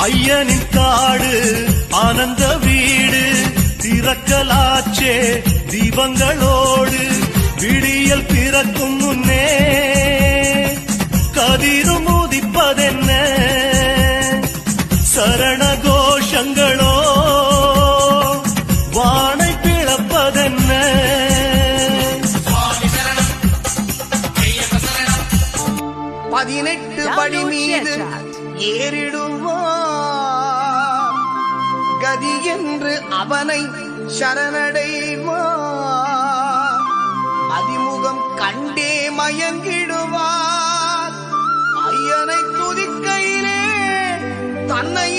ஐயனின் காடு ஆனந்த வீடு திறக்கலாச்சே தீபங்களோடு விடியல் பிறக்கும் முன்னே கதிரும் உதிப்பதென்ன சரண கோஷங்களோ வானை பிளப்பதென்ன 18 படி மீது ஏறிடுவார் கதி என்று அவனை சரணடைவார் அதிமுகம் கண்டே மயங்கிடுவார் ஐயனை துதிக்கையிலே தன்னை